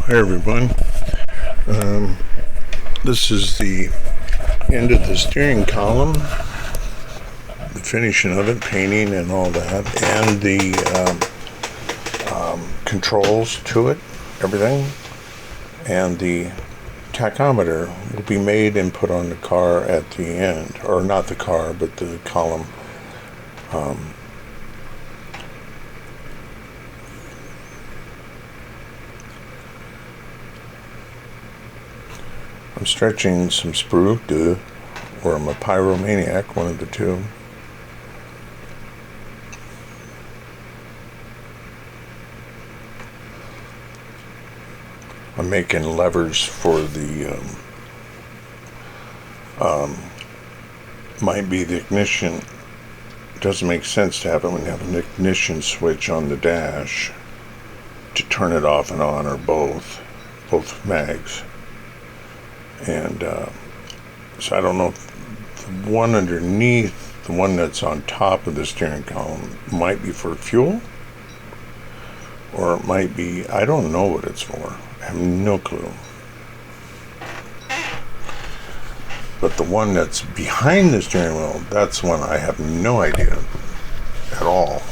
Hi everyone. This is the end of the steering column, the finishing of it, painting and all that, and the controls to it, everything, and the tachometer will be made and put on the car at the end, or not the car, but the column. I'm stretching some sprue, or I'm a pyromaniac, one of the two. I'm making levers for the, might be the ignition. It doesn't make sense to have it when you have an ignition switch on the dash to turn it off and on, or both mags. And so I don't know if the one underneath, the one that's on top of the steering column, might be for fuel, or it might be, I don't know what it's for. I have no clue. But the one that's behind the steering wheel, that's one I have no idea at all.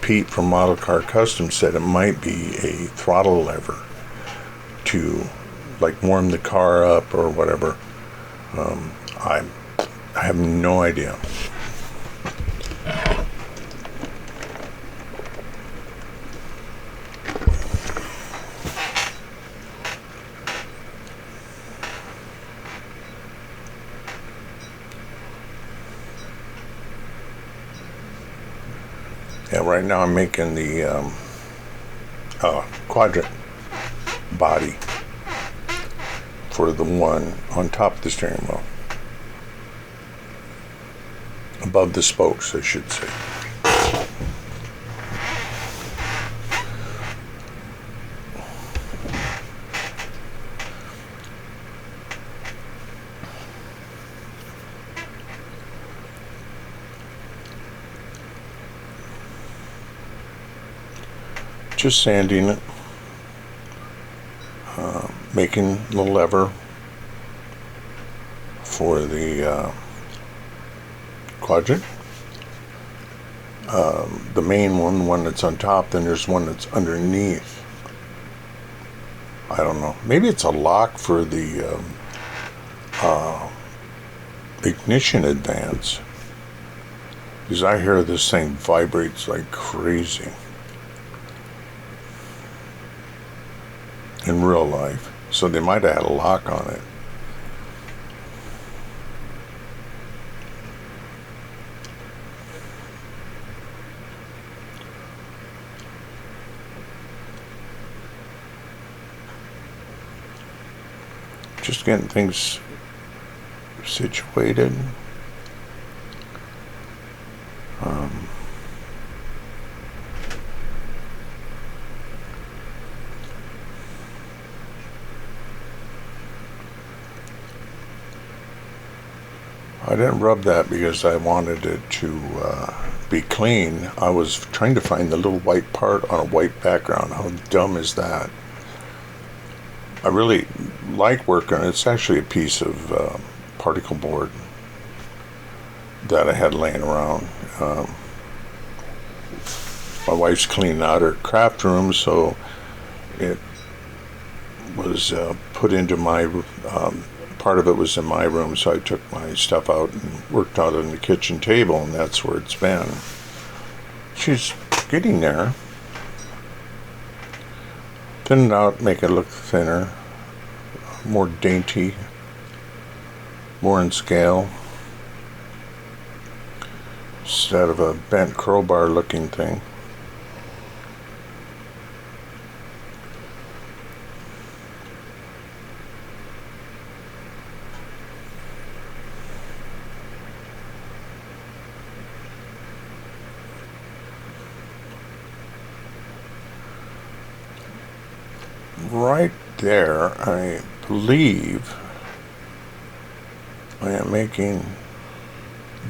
Pete from Model Car Custom said it might be a throttle lever to like warm the car up or whatever. I have no idea. Yeah, right now I'm making the quadrant body for the one on top of the steering wheel. Above the spokes, I should say. Just sanding it. Making the lever for the quadrant. The main one that's on top, then there's one that's underneath. I don't know. Maybe it's a lock for the ignition advance. Because I hear this thing vibrates like crazy in real life. So they might have had a lock on it. Just getting things situated. I didn't rub that because I wanted it to be clean. I was trying to find the little white part on a white background. How dumb is that? I really like working. It's actually a piece of particle board that I had laying around. My wife's cleaning out her craft room, so it was put into my part of it was in my room, so I took my stuff out and worked out on the kitchen table, and that's where it's been. She's getting there. Thin it out, make it look thinner, more dainty, more in scale, instead of a bent crowbar looking thing. Right there, I believe I am making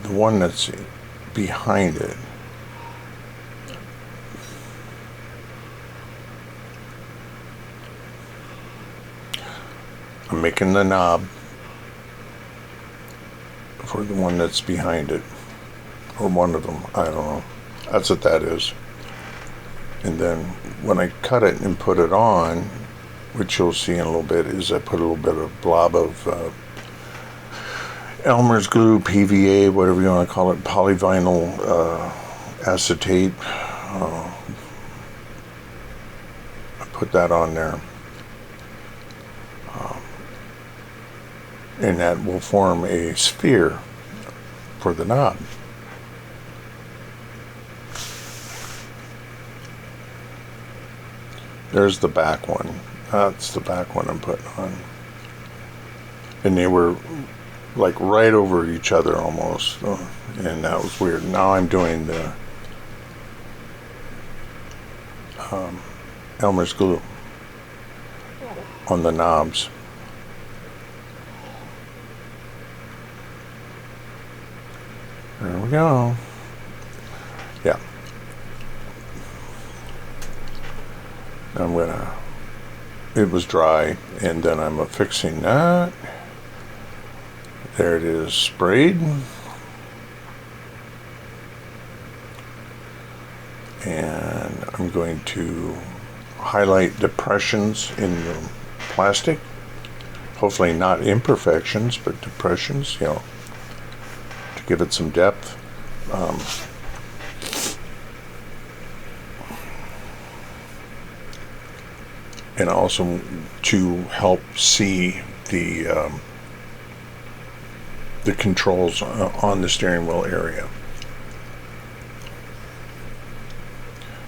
the one that's behind it. I'm making the knob for the one that's behind it, or one of them, I don't know. That's what that is. And then when I cut it and put it on, which you'll see in a little bit, is I put a little bit of blob of Elmer's glue, PVA, whatever you want to call it, polyvinyl acetate. I put that on there. And that will form a sphere for the knob. There's the back one. That's the back one I'm putting on. And they were like right over each other almost. And that was weird. Now I'm doing the Elmer's glue on the knobs. There we go. Yeah. It was dry, and then I'm affixing that. There it is, sprayed. And I'm going to highlight depressions in the plastic. Hopefully not imperfections, but depressions, to give it some depth. And also to help see the controls on the steering wheel area.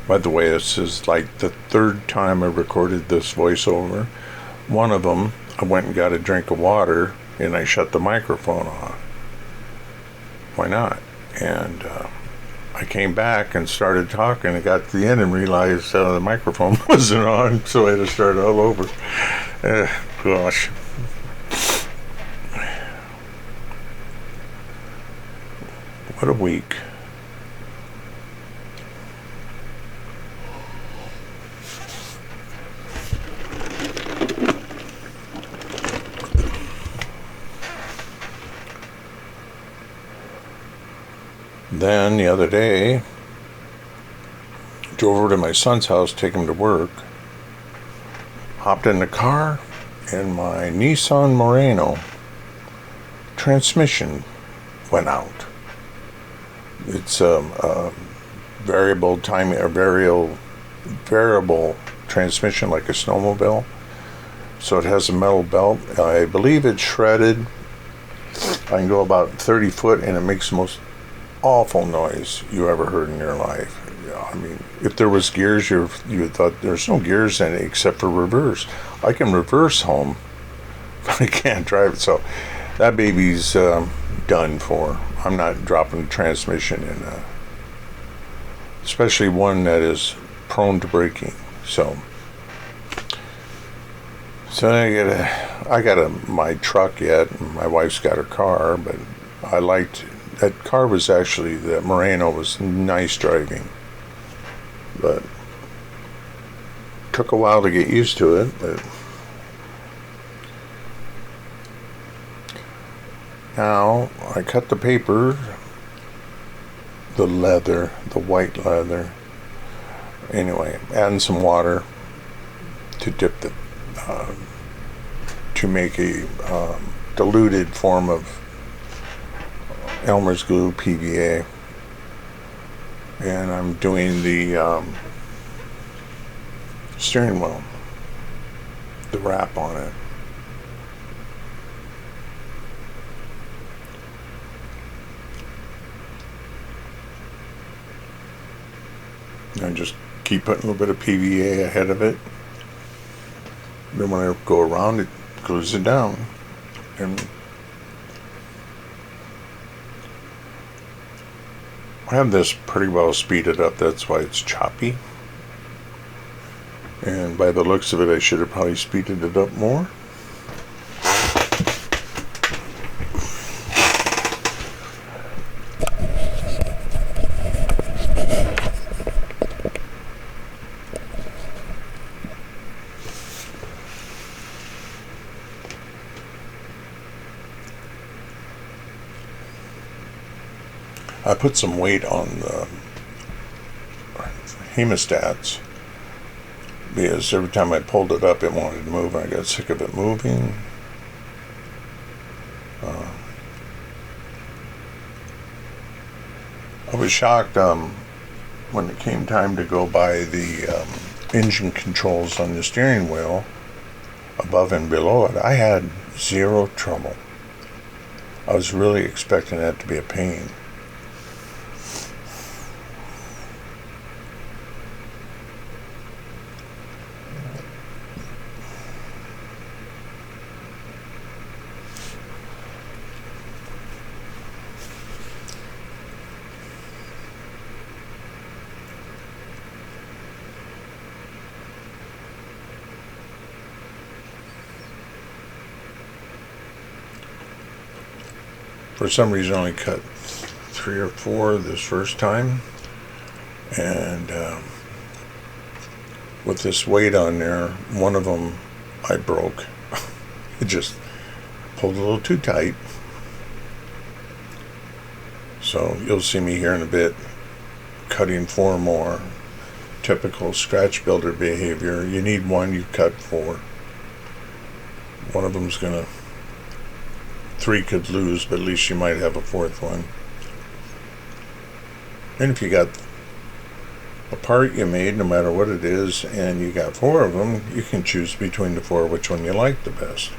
By the way, this is like the third time I recorded this voiceover. One of them, I went and got a drink of water and I shut the microphone off. Why not? And I came back and started talking and got to the end and realized the microphone wasn't on, so I had to start all over. Gosh. What a week. Then the other day, drove over to my son's house, take him to work, hopped in the car, and my Nissan Murano transmission went out. It's a variable timing, or variable transmission, like a snowmobile. So it has a metal belt. I believe it's shredded. I can go about 30 foot, and it makes the most awful noise you ever heard in your life. I mean, if there was gears, you would thought there's no gears in it except for reverse. I can reverse home, but I can't drive it. So that baby's done for. I'm not dropping the transmission in, especially one that is prone to braking. So I got my truck yet. My wife's got her car, but I liked. That car was actually, the Murano was nice driving, but took a while to get used to it. But now I cut the paper, the leather, the white leather. Anyway, adding some water to dip the, to make a diluted form of Elmer's glue, PVA, and I'm doing the steering wheel, the wrap on it. I just keep putting a little bit of PVA ahead of it. Then when I go around, it glues it down. And I have this pretty well speeded up, that's why it's choppy. And by the looks of it, I should have probably speeded it up more. I put some weight on the hemostats because every time I pulled it up, it wanted to move, and I got sick of it moving. I was shocked when it came time to go by the engine controls on the steering wheel, above and below it. I had zero trouble. I was really expecting that to be a pain. For some reason, I only cut 3 or 4 this first time, and with this weight on there, one of them I broke. It just pulled a little too tight. So you'll see me here in a bit cutting 4 more. Typical scratch builder behavior. You need 1, you cut 4. One of them's gonna, 3 could lose, but at least you might have a 4th one. And if you got a part you made, no matter what it is, and you got 4 of them, you can choose between the 4 which one you like the best.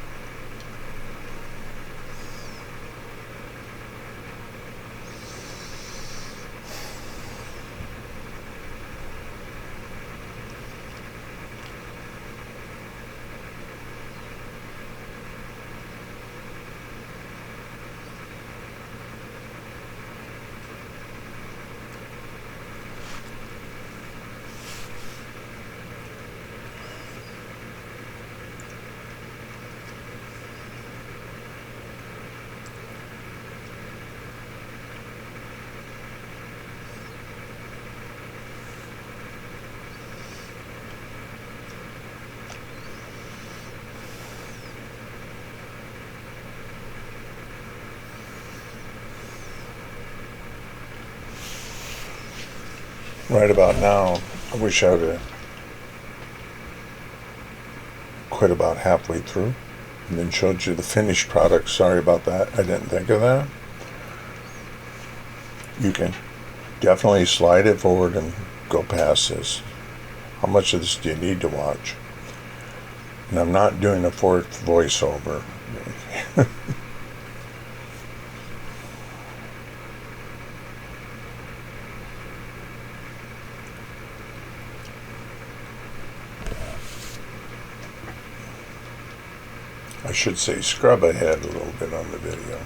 Right about now, I wish I would have quit about halfway through and then showed you the finished product. Sorry about that. I didn't think of that. You can definitely slide it forward and go past this. How much of this do you need to watch? And I'm not doing a 4th voiceover. I should say scrub ahead a little bit on the video.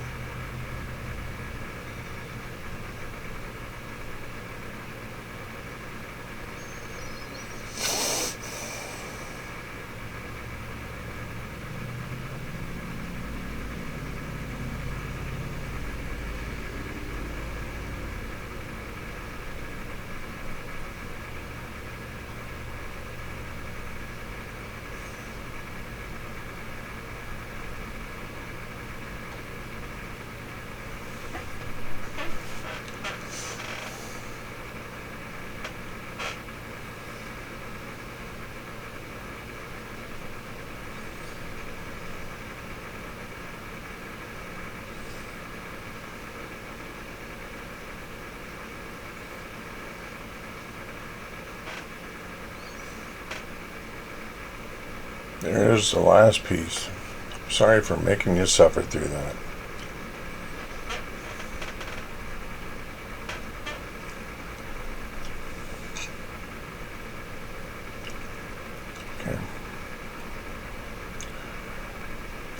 There's the last piece. Sorry for making you suffer through that. Okay.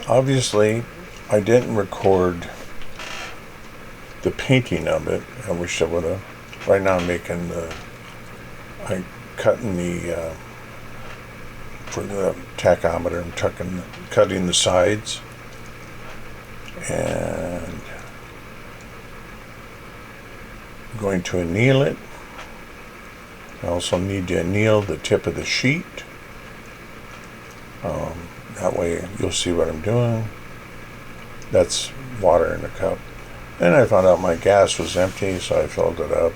Obviously, I didn't record the painting of it. I wish I would have. Right now I'm cutting the for the tachometer, I'm cutting the sides, and I'm going to anneal it. I also need to anneal the tip of the sheet. That way you'll see what I'm doing. That's water in a cup. Then I found out my gas was empty, so I filled it up.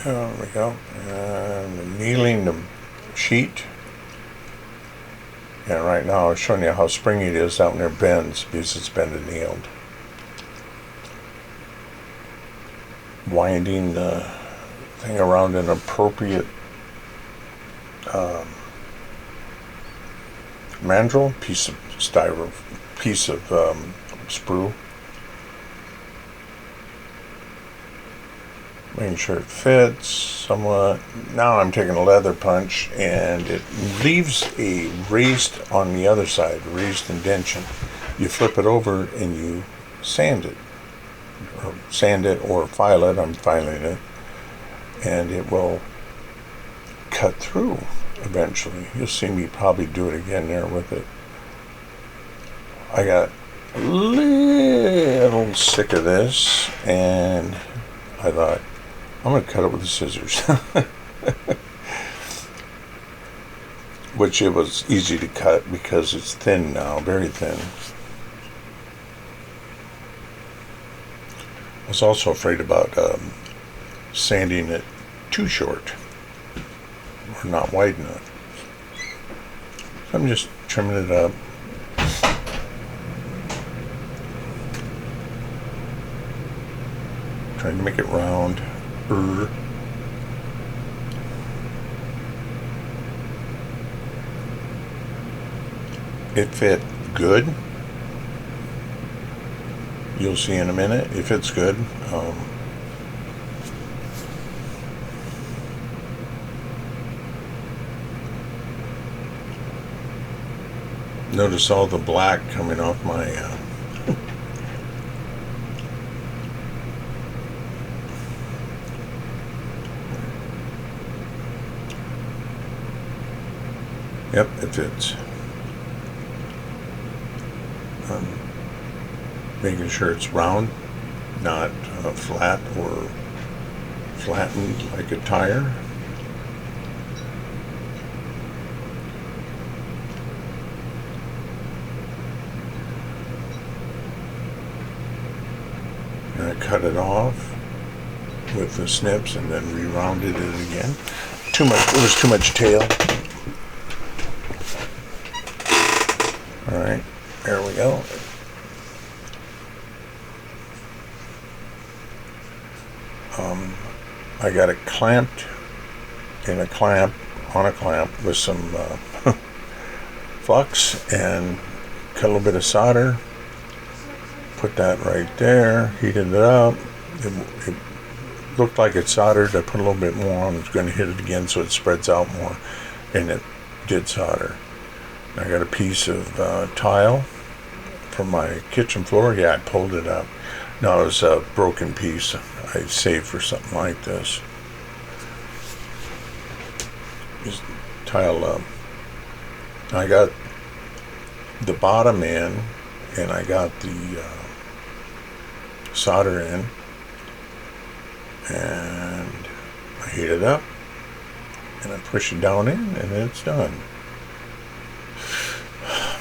There we go. And annealing the sheet. And right now I was showing you how springy it is out near Benz because it's been annealed. Winding the thing around an appropriate mandrel, piece of sprue. Making sure it fits somewhat. Now I'm taking a leather punch and it leaves a raised on the other side, raised indention. You flip it over and you sand it or file it. I'm filing it, and it will cut through eventually. You'll see me probably do it again there with it. I got a little sick of this and I thought, I'm going to cut it with the scissors. Which it was easy to cut because it's thin now, very thin. I was also afraid about sanding it too short or not wide enough. So I'm just trimming it up. Trying to make it round. It fit good. You'll see in a minute if it's good. Notice all the black coming off my Yep, it fits. Making sure it's round, not flat or flattened like a tire. And I cut it off with the snips and then re-rounded it again. It was too much tail. Alright, there we go. I got it clamped in a clamp, on a clamp with some flux and cut a little bit of solder. Put that right there, heated it up. It looked like it soldered. I put a little bit more on. I was going to hit it again so it spreads out more, and it did solder. I got a piece of tile from my kitchen floor. Yeah, I pulled it up. No, it was a broken piece I saved for something like this. Just tile up. I got the bottom in, and I got the solder in, and I heat it up, and I push it down in, and it's done.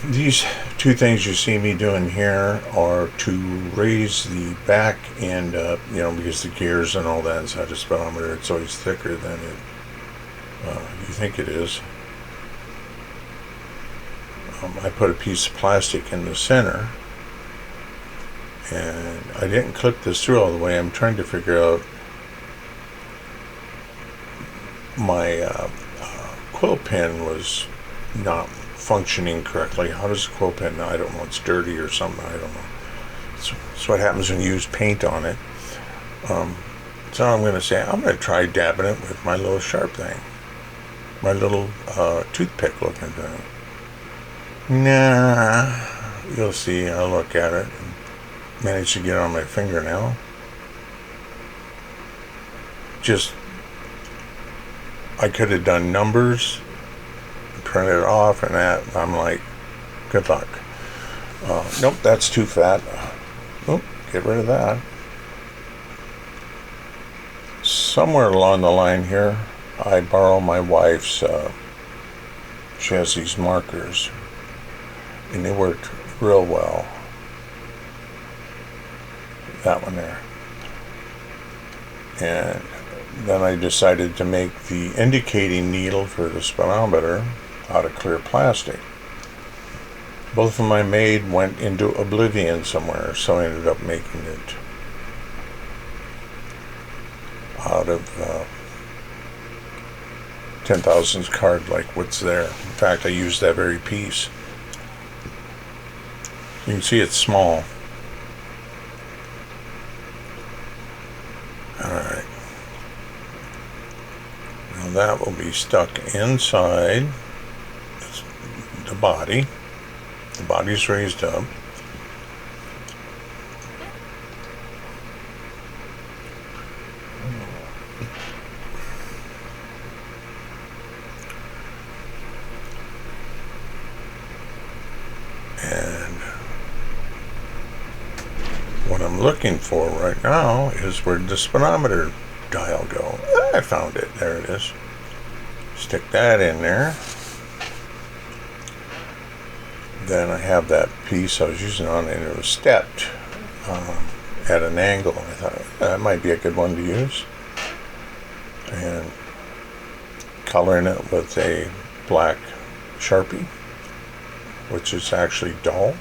These two things you see me doing here are to raise the back end up, because the gears and all that inside the speedometer, it's always thicker than you think it is. I put a piece of plastic in the center, and I didn't clip this through all the way. I'm trying to figure out my quill pen was not functioning correctly. How does a quill pen? I don't know. It's dirty or something. I don't know. It's what happens when you use paint on it. So I'm going to say I'm going to try dabbing it with my little sharp thing, my little toothpick looking thing. Nah, you'll see. I'll look at it and manage to get it on my fingernail. I could have done numbers, print it off, and that. I'm like, good luck. Nope, that's too fat. Oh, get rid of that. Somewhere along the line here, I borrow my wife's, she has these markers, and they worked real well. That one there. And then I decided to make the indicating needle for the speedometer out of clear plastic. Both of them I made went into oblivion somewhere, so I ended up making it out of 10,000 card like what's there. In fact, I used that very piece. You can see it's small. Alright. Now that will be stuck inside the body. The body's raised up. And what I'm looking for right now is where the speedometer dial go. I found it. There it is. Stick that in there. Then I have that piece I was using on it. It was stepped at an angle. I thought that might be a good one to use. And coloring it with a black Sharpie, which is actually dull.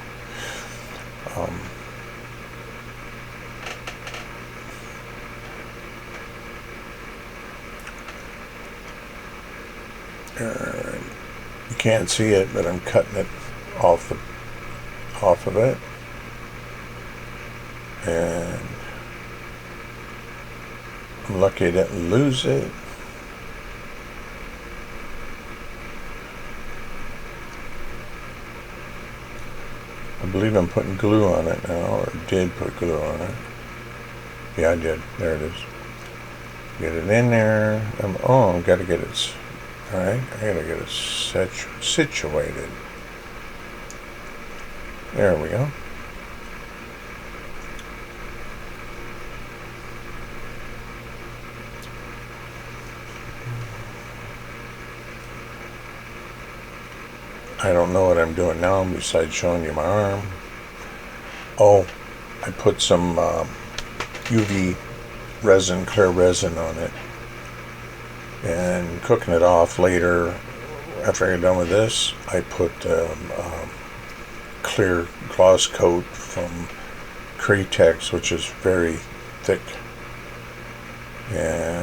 You can't see it, but I'm cutting it off of it, and I'm lucky I didn't lose it. I believe I'm putting glue on it now, or did put glue on it. Yeah, I did. There it is. Get it in there. Oh, I've got to get it. All right, I got to get it situated. There we go. I don't know what I'm doing now besides showing you my arm. Oh, I put some UV resin, clear resin on it, and cooking it off later. After I get done with this, I put clear gloss coat from Cretex, which is very thick, and